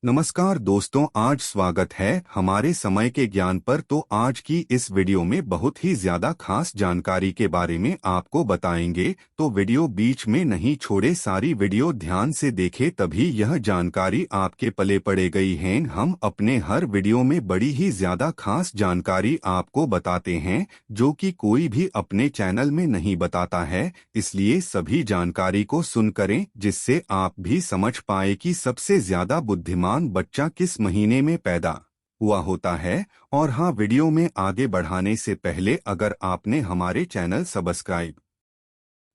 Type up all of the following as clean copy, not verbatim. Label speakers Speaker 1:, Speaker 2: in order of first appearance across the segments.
Speaker 1: नमस्कार दोस्तों, आज स्वागत है हमारे समय के ज्ञान पर। तो आज की इस वीडियो में बहुत ही ज्यादा खास जानकारी के बारे में आपको बताएंगे, तो वीडियो बीच में नहीं छोड़े, सारी वीडियो ध्यान से देखें, तभी यह जानकारी आपके पले पड़े गई है। हम अपने हर वीडियो में बड़ी ही ज्यादा खास जानकारी आपको बताते हैं जो कि कोई भी अपने चैनल में नहीं बताता है, इसलिए सभी जानकारी को सुन करें जिससे आप भी समझ पाए कि सबसे ज्यादा बुद्धिमान बच्चा किस महीने में पैदा हुआ होता है। और हाँ, वीडियो में आगे बढ़ाने से पहले अगर आपने हमारे चैनल सब्सक्राइब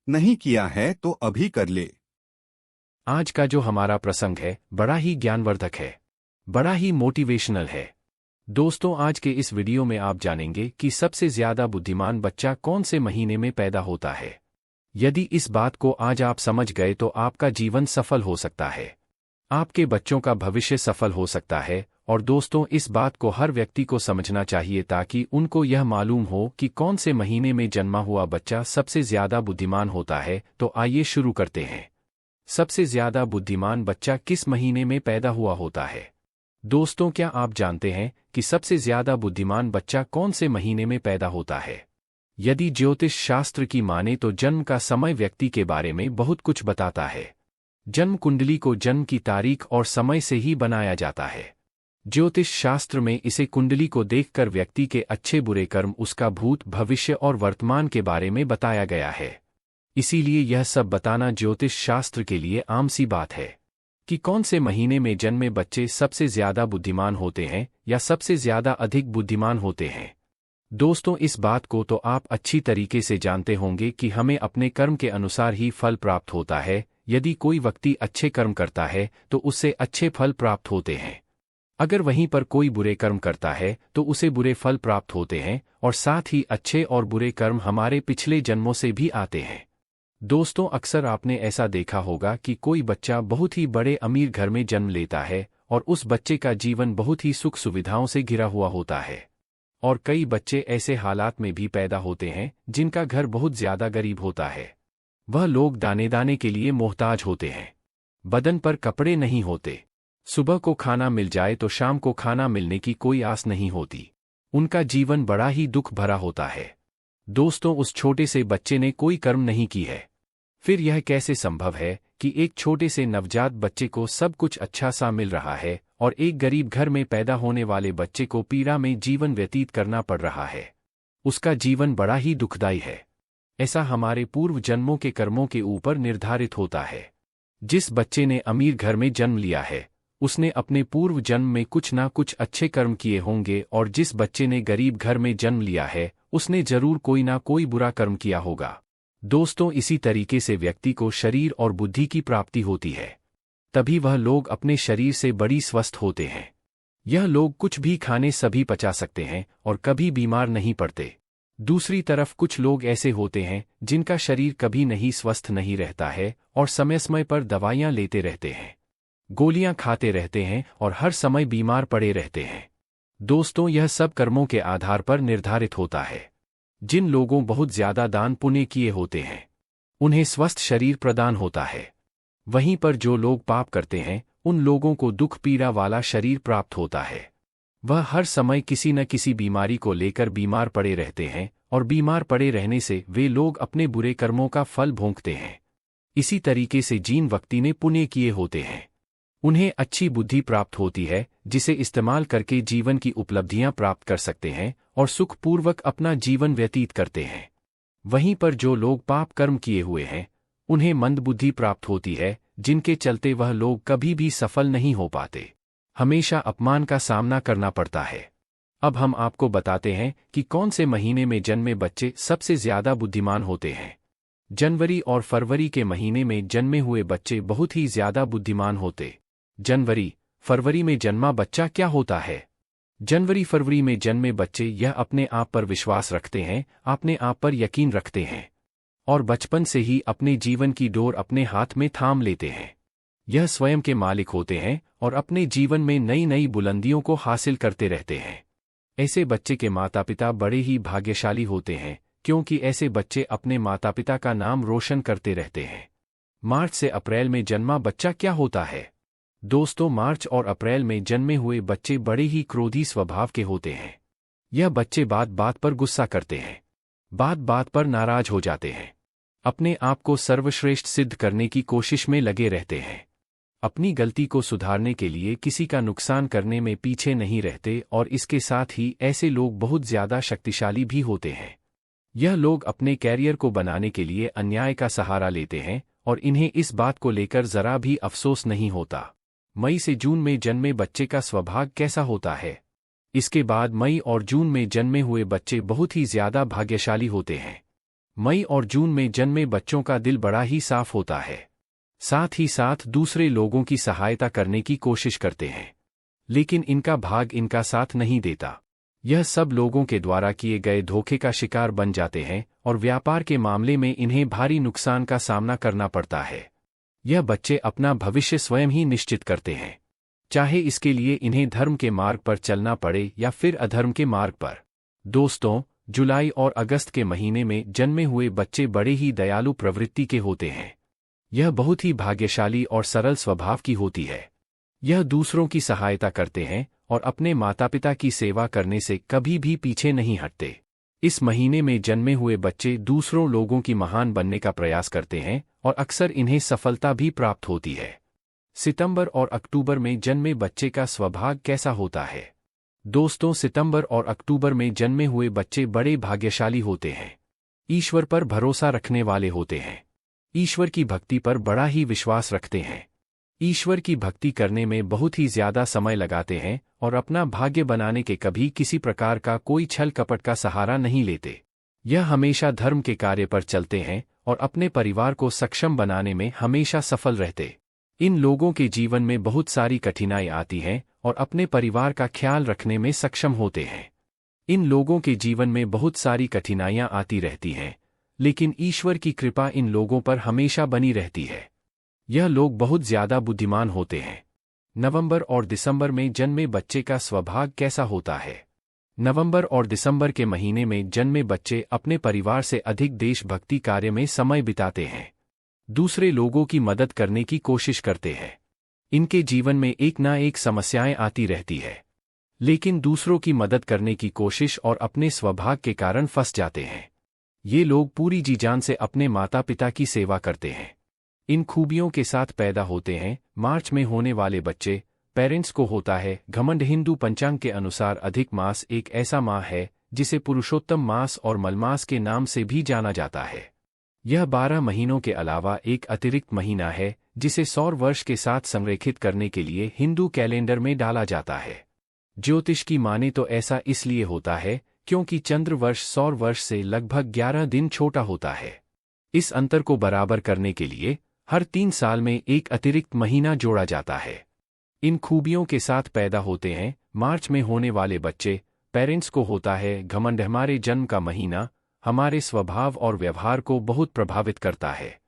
Speaker 1: नहीं किया है तो अभी कर ले।
Speaker 2: आज का जो हमारा प्रसंग है बड़ा ही ज्ञानवर्धक है, बड़ा ही मोटिवेशनल है। दोस्तों, आज के इस वीडियो में आप जानेंगे कि सबसे ज्यादा बुद्धिमान बच्चा कौन से महीने में पैदा होता है। यदि इस बात को आज आप समझ गए तो आपका जीवन सफल हो सकता है, आपके बच्चों का भविष्य सफल हो सकता है। और दोस्तों, इस बात को हर व्यक्ति को समझना चाहिए ताकि उनको यह मालूम हो कि कौन से महीने में जन्मा हुआ बच्चा सबसे ज्यादा बुद्धिमान होता है। तो आइए शुरू करते हैं। सबसे ज्यादा बुद्धिमान बच्चा किस महीने में पैदा हुआ होता है? दोस्तों, क्या आप जानते हैं कि सबसे ज्यादा बुद्धिमान बच्चा कौन से महीने में पैदा होता है? यदि ज्योतिष शास्त्र की माने तो जन्म का समय व्यक्ति के बारे में बहुत कुछ बताता है। जन्म कुंडली को जन्म की तारीख और समय से ही बनाया जाता है। ज्योतिष शास्त्र में इसे कुंडली को देखकर व्यक्ति के अच्छे बुरे कर्म, उसका भूत, भविष्य और वर्तमान के बारे में बताया गया है। इसीलिए यह सब बताना ज्योतिष शास्त्र के लिए आम सी बात है कि कौन से महीने में जन्मे बच्चे सबसे ज्यादा बुद्धिमान होते हैं या सबसे ज्यादा अधिक बुद्धिमान होते हैं। दोस्तों, इस बात को तो आप अच्छी तरीके से जानते होंगे कि हमें अपने कर्म के अनुसार ही फल प्राप्त होता है। यदि कोई व्यक्ति अच्छे कर्म करता है तो उससे अच्छे फल प्राप्त होते हैं, अगर वहीं पर कोई बुरे कर्म करता है तो उसे बुरे फल प्राप्त होते हैं। और साथ ही अच्छे और बुरे कर्म हमारे पिछले जन्मों से भी आते हैं। दोस्तों, अक्सर आपने ऐसा देखा होगा कि कोई बच्चा बहुत ही बड़े अमीर घर में जन्म लेता है और उस बच्चे का जीवन बहुत ही सुख सुविधाओं से घिरा हुआ होता है। और कई बच्चे ऐसे हालात में भी पैदा होते हैं जिनका घर बहुत ज्यादा गरीब होता है। वह लोग दाने दाने के लिए मोहताज होते हैं, बदन पर कपड़े नहीं होते, सुबह को खाना मिल जाए तो शाम को खाना मिलने की कोई आस नहीं होती। उनका जीवन बड़ा ही दुख भरा होता है। दोस्तों, उस छोटे से बच्चे ने कोई कर्म नहीं की है। फिर यह कैसे संभव है कि एक छोटे से नवजात बच्चे को सब कुछ अच्छा सा मिल रहा है और एक गरीब घर में पैदा होने वाले बच्चे को पीड़ा में जीवन व्यतीत करना पड़ रहा है? उसका जीवन बड़ा ही दुखदायी है। ऐसा हमारे पूर्व जन्मों के कर्मों के ऊपर निर्धारित होता है। जिस बच्चे ने अमीर घर में जन्म लिया है उसने अपने पूर्व जन्म में कुछ ना कुछ अच्छे कर्म किए होंगे, और जिस बच्चे ने गरीब घर में जन्म लिया है उसने जरूर कोई ना कोई बुरा कर्म किया होगा। दोस्तों, इसी तरीके से व्यक्ति को शरीर और बुद्धि की प्राप्ति होती है, तभी वह लोग अपने शरीर से बड़ी स्वस्थ होते हैं। यह लोग कुछ भी खाने सभी पचा सकते हैं और कभी बीमार नहीं पड़ते। दूसरी तरफ कुछ लोग ऐसे होते हैं जिनका शरीर कभी नहीं स्वस्थ नहीं रहता है और समय समय पर दवाइयां लेते रहते हैं, गोलियां खाते रहते हैं और हर समय बीमार पड़े रहते हैं। दोस्तों, यह सब कर्मों के आधार पर निर्धारित होता है। जिन लोगों बहुत ज्यादा दान पुण्य किए होते हैं उन्हें स्वस्थ शरीर प्रदान होता है। वहीं पर जो लोग पाप करते हैं उन लोगों को दुख पीड़ा वाला शरीर प्राप्त होता है। वह हर समय किसी न किसी बीमारी को लेकर बीमार पड़े रहते हैं और बीमार पड़े रहने से वे लोग अपने बुरे कर्मों का फल भोगते हैं। इसी तरीके से जिन व्यक्ति ने पुण्य किए होते हैं उन्हें अच्छी बुद्धि प्राप्त होती है जिसे इस्तेमाल करके जीवन की उपलब्धियां प्राप्त कर सकते हैं और सुखपूर्वक अपना जीवन व्यतीत करते हैं। वहीं पर जो लोग पाप कर्म किए हुए हैं उन्हें मंद बुद्धि प्राप्त होती है, जिनके चलते वह लोग कभी भी सफल नहीं हो पाते, हमेशा अपमान का सामना करना पड़ता है। अब हम आपको बताते हैं कि कौन से महीने में जन्मे बच्चे सबसे ज्यादा बुद्धिमान होते हैं। जनवरी और फरवरी के महीने में जन्मे हुए बच्चे बहुत ही ज्यादा बुद्धिमान होते। जनवरी फरवरी में जन्मा बच्चा क्या होता है? जनवरी फरवरी में जन्मे बच्चे यह अपने आप पर विश्वास रखते हैं, अपने आप पर यकीन रखते हैं और बचपन से ही अपने जीवन की डोर अपने हाथ में थाम लेते हैं। यह स्वयं के मालिक होते हैं और अपने जीवन में नई नई बुलंदियों को हासिल करते रहते हैं। ऐसे बच्चे के माता पिता बड़े ही भाग्यशाली होते हैं, क्योंकि ऐसे बच्चे अपने माता पिता का नाम रोशन करते रहते हैं। मार्च से अप्रैल में जन्मा बच्चा क्या होता है? दोस्तों, मार्च और अप्रैल में जन्मे हुए बच्चे बड़े ही क्रोधी स्वभाव के होते हैं। यह बच्चे बात बात पर गुस्सा करते हैं, बात बात पर नाराज हो जाते हैं, अपने आप को सर्वश्रेष्ठ सिद्ध करने की कोशिश में लगे रहते हैं, अपनी गलती को सुधारने के लिए किसी का नुकसान करने में पीछे नहीं रहते और इसके साथ ही ऐसे लोग बहुत ज्यादा शक्तिशाली भी होते हैं। यह लोग अपने कैरियर को बनाने के लिए अन्याय का सहारा लेते हैं और इन्हें इस बात को लेकर जरा भी अफसोस नहीं होता। मई से जून में जन्मे बच्चे का स्वभाव कैसा होता है? इसके बाद मई और जून में जन्मे हुए बच्चे बहुत ही ज्यादा भाग्यशाली होते हैं। मई और जून में जन्मे बच्चों का दिल बड़ा ही साफ होता है, साथ ही साथ दूसरे लोगों की सहायता करने की कोशिश करते हैं, लेकिन इनका भाग इनका साथ नहीं देता। यह सब लोगों के द्वारा किए गए धोखे का शिकार बन जाते हैं और व्यापार के मामले में इन्हें भारी नुकसान का सामना करना पड़ता है। यह बच्चे अपना भविष्य स्वयं ही निश्चित करते हैं, चाहे इसके लिए इन्हें धर्म के मार्ग पर चलना पड़े या फिर अधर्म के मार्ग पर। दोस्तों, जुलाई और अगस्त के महीने में जन्मे हुए बच्चे बड़े ही दयालु प्रवृत्ति के होते हैं। यह बहुत ही भाग्यशाली और सरल स्वभाव की होती है। यह दूसरों की सहायता करते हैं और अपने माता पिता की सेवा करने से कभी भी पीछे नहीं हटते। इस महीने में जन्मे हुए बच्चे दूसरों लोगों की महान बनने का प्रयास करते हैं और अक्सर इन्हें सफलता भी प्राप्त होती है। सितंबर और अक्टूबर में जन्मे बच्चे का स्वभाव कैसा होता है? दोस्तों, सितंबर और अक्टूबर में जन्मे हुए बच्चे बड़े भाग्यशाली होते हैं। ईश्वर पर भरोसा रखने वाले होते हैं, ईश्वर की भक्ति पर बड़ा ही विश्वास रखते हैं, ईश्वर की भक्ति करने में बहुत ही ज्यादा समय लगाते हैं और अपना भाग्य बनाने के कभी किसी प्रकार का कोई छल कपट का सहारा नहीं लेते। यह हमेशा धर्म के कार्य पर चलते हैं और अपने परिवार को सक्षम बनाने में हमेशा सफल रहते। इन लोगों के जीवन में बहुत सारी कठिनाई आती हैं और अपने परिवार का ख्याल रखने में सक्षम होते हैं। इन लोगों के जीवन में बहुत सारी कठिनाइयां आती रहती हैं, लेकिन ईश्वर की कृपा इन लोगों पर हमेशा बनी रहती है। यह लोग बहुत ज्यादा बुद्धिमान होते हैं। नवंबर और दिसंबर में जन्मे बच्चे का स्वभाव कैसा होता है? नवंबर और दिसंबर के महीने में जन्मे बच्चे अपने परिवार से अधिक देशभक्ति कार्य में समय बिताते हैं, दूसरे लोगों की मदद करने की कोशिश करते हैं। इनके जीवन में एक ना एक समस्याएं आती रहती है, लेकिन दूसरों की मदद करने की कोशिश और अपने स्वभाव के कारण फंस जाते हैं। ये लोग पूरी जी जान से अपने माता पिता की सेवा करते हैं। इन खूबियों के साथ पैदा होते हैं। मार्च में होने वाले बच्चे पेरेंट्स को होता है घमंड। हिंदू पंचांग के अनुसार अधिक मास एक ऐसा माह है जिसे पुरुषोत्तम मास और मलमास के नाम से भी जाना जाता है। यह 12 महीनों के अलावा एक अतिरिक्त महीना है जिसे सौर वर्ष के साथ संरेखित करने के लिए हिंदू कैलेंडर में डाला जाता है। ज्योतिष की माने तो ऐसा इसलिए होता है क्योंकि चंद्र वर्ष सौर वर्ष से लगभग 11 दिन छोटा होता है। इस अंतर को बराबर करने के लिए हर 3 साल में एक अतिरिक्त महीना जोड़ा जाता है। इन खूबियों के साथ पैदा होते हैं। मार्च में होने वाले बच्चे पेरेंट्स को होता है घमंड। हमारे जन्म का महीना हमारे स्वभाव और व्यवहार को बहुत प्रभावित करता है।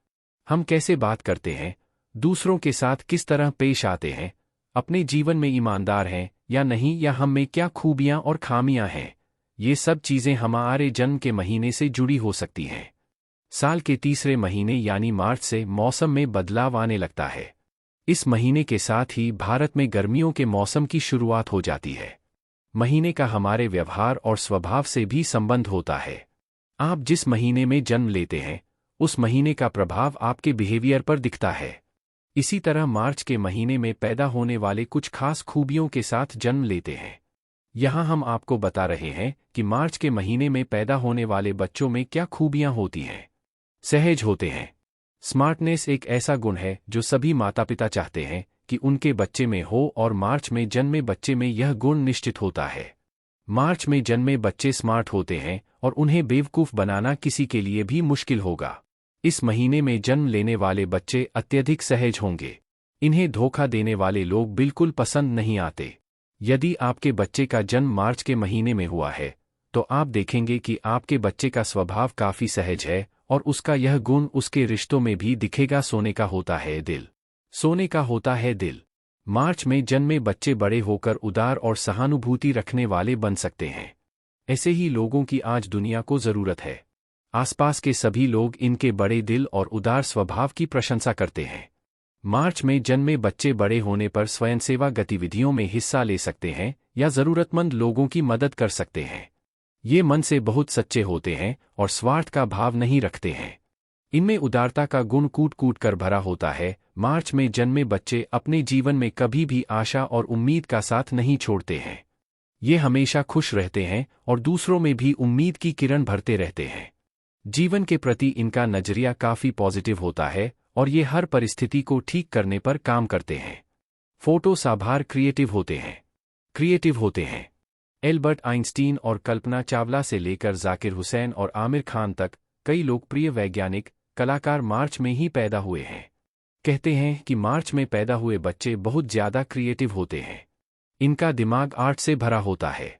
Speaker 2: हम कैसे बात करते हैं, दूसरों के साथ किस तरह पेश आते हैं, अपने जीवन में ईमानदार हैं या नहीं, या हम में क्या खूबियां और खामियां हैं, ये सब चीजें हमारे जन्म के महीने से जुड़ी हो सकती हैं। साल के तीसरे महीने यानी मार्च से मौसम में बदलाव आने लगता है। इस महीने के साथ ही भारत में गर्मियों के मौसम की शुरुआत हो जाती है। महीने का हमारे व्यवहार और स्वभाव से भी संबंध होता है। आप जिस महीने में जन्म लेते हैं उस महीने का प्रभाव आपके बिहेवियर पर दिखता है। इसी तरह मार्च के महीने में पैदा होने वाले कुछ खास खूबियों के साथ जन्म लेते हैं। यहाँ हम आपको बता रहे हैं कि मार्च के महीने में पैदा होने वाले बच्चों में क्या खूबियां होती हैं। सहज होते हैं। स्मार्टनेस एक ऐसा गुण है जो सभी माता पिता चाहते हैं कि उनके बच्चे में हो और मार्च में जन्मे बच्चे में यह गुण निश्चित होता है। मार्च में जन्मे बच्चे स्मार्ट होते हैं और उन्हें बेवकूफ बनाना किसी के लिए भी मुश्किल होगा। इस महीने में जन्म लेने वाले बच्चे अत्यधिक सहज होंगे। इन्हें धोखा देने वाले लोग बिल्कुल पसंद नहीं आते। यदि आपके बच्चे का जन्म मार्च के महीने में हुआ है तो आप देखेंगे कि आपके बच्चे का स्वभाव काफी सहज है और उसका यह गुण उसके रिश्तों में भी दिखेगा। सोने का होता है दिल। सोने का होता है दिल। मार्च में जन्मे बच्चे बड़े होकर उदार और सहानुभूति रखने वाले बन सकते हैं। ऐसे ही लोगों की आज दुनिया को जरूरत है। आसपास के सभी लोग इनके बड़े दिल और उदार स्वभाव की प्रशंसा करते हैं। मार्च में जन्मे बच्चे बड़े होने पर स्वयंसेवा गतिविधियों में हिस्सा ले सकते हैं या जरूरतमंद लोगों की मदद कर सकते हैं। ये मन से बहुत सच्चे होते हैं और स्वार्थ का भाव नहीं रखते हैं। इनमें उदारता का गुण कूट कूट कर भरा होता है। मार्च में जन्मे बच्चे अपने जीवन में कभी भी आशा और उम्मीद का साथ नहीं छोड़ते हैं। ये हमेशा खुश रहते हैं और दूसरों में भी उम्मीद की किरण भरते रहते हैं। जीवन के प्रति इनका नजरिया काफी पॉजिटिव होता है और ये हर परिस्थिति को ठीक करने पर काम करते हैं। फोटो साभार क्रिएटिव होते हैं। एल्बर्ट आइंस्टीन और कल्पना चावला से लेकर जाकिर हुसैन और आमिर खान तक कई लोकप्रिय वैज्ञानिक कलाकार मार्च में ही पैदा हुए हैं। कहते हैं कि मार्च में पैदा हुए बच्चे बहुत ज्यादा क्रिएटिव होते हैं। इनका दिमाग आर्ट से भरा होता है।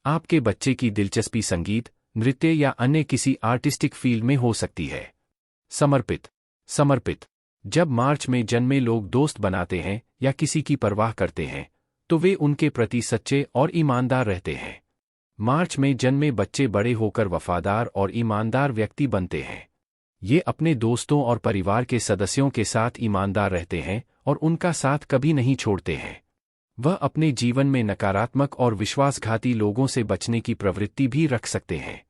Speaker 2: आपके बच्चे की दिलचस्पी संगीत, नृत्य या अन्य किसी आर्टिस्टिक फील्ड में हो सकती है। समर्पित जब मार्च में जन्मे लोग दोस्त बनाते हैं या किसी की परवाह करते हैं तो वे उनके प्रति सच्चे और ईमानदार रहते हैं। मार्च में जन्मे बच्चे बड़े होकर वफादार और ईमानदार व्यक्ति बनते हैं। ये अपने दोस्तों और परिवार के सदस्यों के साथ ईमानदार रहते हैं और उनका साथ कभी नहीं छोड़ते हैं। वह अपने जीवन में नकारात्मक और विश्वासघाती लोगों से बचने की प्रवृत्ति भी रख सकते हैं।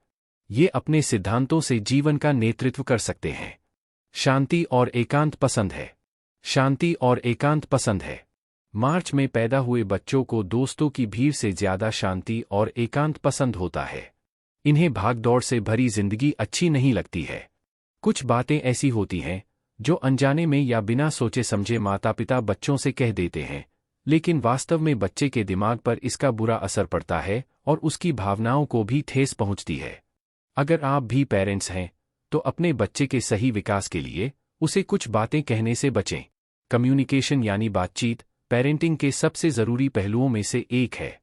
Speaker 2: ये अपने सिद्धांतों से जीवन का नेतृत्व कर सकते हैं। शांति और एकांत पसंद है। मार्च में पैदा हुए बच्चों को दोस्तों की भीड़ से ज्यादा शांति और एकांत पसंद होता है। इन्हें भागदौड़ से भरी जिंदगी अच्छी नहीं लगती है। कुछ बातें ऐसी होती हैं जो अनजाने में या बिना सोचे समझे माता पिता बच्चों से कह देते हैं, लेकिन वास्तव में बच्चे के दिमाग पर इसका बुरा असर पड़ता है और उसकी भावनाओं को भी ठेस पहुंचती है। अगर आप भी पेरेंट्स हैं तो अपने बच्चे के सही विकास के लिए उसे कुछ बातें कहने से बचें। कम्युनिकेशन यानी बातचीत पेरेंटिंग के सबसे जरूरी पहलुओं में से एक है।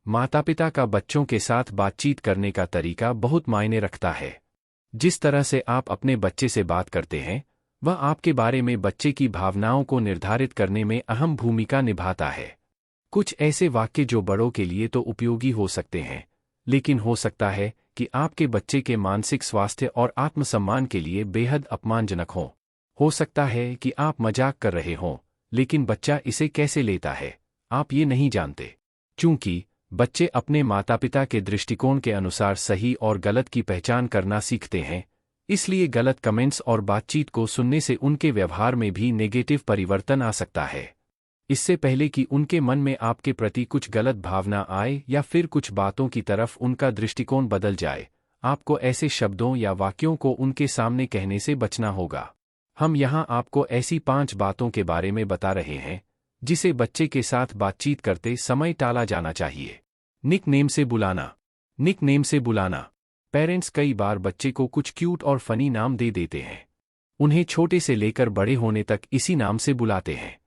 Speaker 2: माता पिता का बच्चों के साथ बातचीत करने का तरीका बहुत मायने रखता है। जिस तरह से आप अपने बच्चे से बात करते हैं वह आपके बारे में बच्चे की भावनाओं को निर्धारित करने में अहम भूमिका निभाता है। कुछ ऐसे वाक्य जो बड़ों के लिए तो उपयोगी हो सकते हैं, लेकिन हो सकता है कि आपके बच्चे के मानसिक स्वास्थ्य और आत्मसम्मान के लिए बेहद अपमानजनक हों। हो सकता है कि आप मजाक कर रहे हों, लेकिन बच्चा इसे कैसे लेता है आप ये नहीं जानते। चूंकि बच्चे अपने माता पिता के दृष्टिकोण के अनुसार सही और गलत की पहचान करना सीखते हैं, इसलिए गलत कमेंट्स और बातचीत को सुनने से उनके व्यवहार में भी नेगेटिव परिवर्तन आ सकता है। इससे पहले कि उनके मन में आपके प्रति कुछ गलत भावना आए या फिर कुछ बातों की तरफ उनका दृष्टिकोण बदल जाए, आपको ऐसे शब्दों या वाक्यों को उनके सामने कहने से बचना होगा। हम यहाँ आपको ऐसी 5 बातों के बारे में बता रहे हैं जिसे बच्चे के साथ बातचीत करते समय टाला जाना चाहिए। निकनेम से बुलाना। पेरेंट्स कई बार बच्चे को कुछ क्यूट और फनी नाम दे देते हैं। उन्हें छोटे से लेकर बड़े होने तक इसी नाम से बुलाते हैं।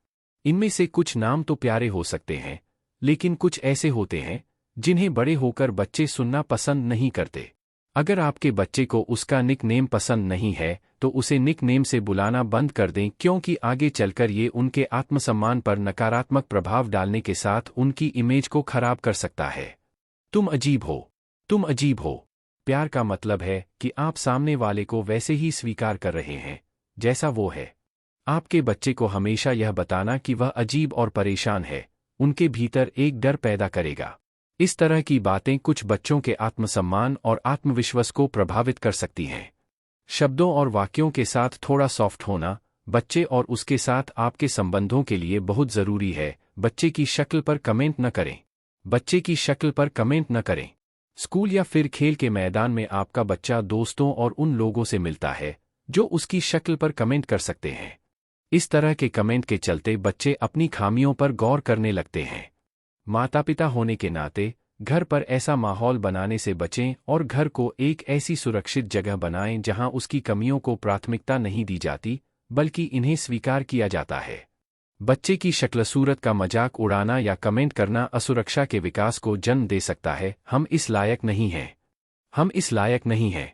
Speaker 2: इनमें से कुछ नाम तो प्यारे हो सकते हैं, लेकिन कुछ ऐसे होते हैं जिन्हें बड़े होकर बच्चे सुनना पसंद नहीं करते। अगर आपके बच्चे को उसका निकनेम पसंद नहीं है तो उसे निकनेम से बुलाना बंद कर दें, क्योंकि आगे चलकर ये उनके आत्मसम्मान पर नकारात्मक प्रभाव डालने के साथ उनकी इमेज को खराब कर सकता है। तुम अजीब हो। प्यार का मतलब है कि आप सामने वाले को वैसे ही स्वीकार कर रहे हैं जैसा वो है। आपके बच्चे को हमेशा यह बताना कि वह अजीब और परेशान है उनके भीतर एक डर पैदा करेगा। इस तरह की बातें कुछ बच्चों के आत्मसम्मान और आत्मविश्वास को प्रभावित कर सकती हैं। शब्दों और वाक्यों के साथ थोड़ा सॉफ्ट होना बच्चे और उसके साथ आपके संबंधों के लिए बहुत जरूरी है। बच्चे की शक्ल पर कमेंट न करें। स्कूल या फिर खेल के मैदान में आपका बच्चा दोस्तों और उन लोगों से मिलता है जो उसकी शक्ल पर कमेंट कर सकते हैं। इस तरह के कमेंट के चलते बच्चे अपनी खामियों पर गौर करने लगते हैं। माता पिता होने के नाते घर पर ऐसा माहौल बनाने से बचें और घर को एक ऐसी सुरक्षित जगह बनाएं जहां उसकी कमियों को प्राथमिकता नहीं दी जाती, बल्कि इन्हें स्वीकार किया जाता है। बच्चे की शक्ल सूरत का मजाक उड़ाना या कमेंट करना असुरक्षा के विकास को जन्म दे सकता है। हम इस लायक नहीं हैं।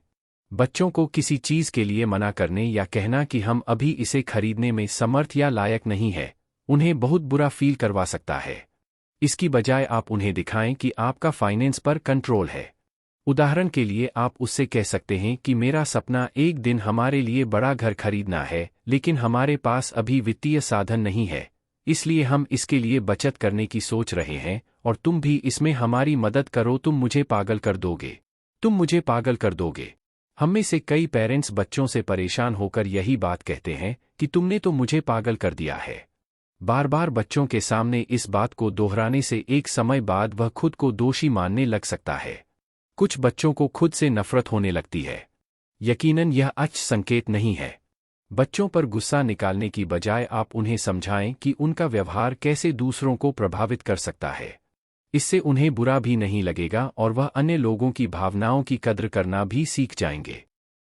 Speaker 2: बच्चों को किसी चीज के लिए मना करने या कहना कि हम अभी इसे खरीदने में समर्थ या लायक नहीं है, उन्हें बहुत बुरा फील करवा सकता है। इसकी बजाय आप उन्हें दिखाएं कि आपका फाइनेंस पर कंट्रोल है। उदाहरण के लिए आप उससे कह सकते हैं कि मेरा सपना एक दिन हमारे लिए बड़ा घर खरीदना है, लेकिन हमारे पास अभी वित्तीय साधन नहीं है, इसलिए हम इसके लिए बचत करने की सोच रहे हैं, और तुम भी इसमें हमारी मदद करो। तुम मुझे पागल कर दोगे। तुम मुझे पागल कर दोगे। हम में से कई पेरेंट्स बच्चों से परेशान होकर यही बात कहते हैं कि तुमने तो मुझे पागल कर दिया है। बार बार बच्चों के सामने इस बात को दोहराने से एक समय बाद वह खुद को दोषी मानने लग सकता है। कुछ बच्चों को खुद से नफरत होने लगती है। यकीनन यह अच्छा संकेत नहीं है। बच्चों पर गुस्सा निकालने की बजाय आप उन्हें समझाएं कि उनका व्यवहार कैसे दूसरों को प्रभावित कर सकता है। इससे उन्हें बुरा भी नहीं लगेगा और वह अन्य लोगों की भावनाओं की कद्र करना भी सीख जाएंगे।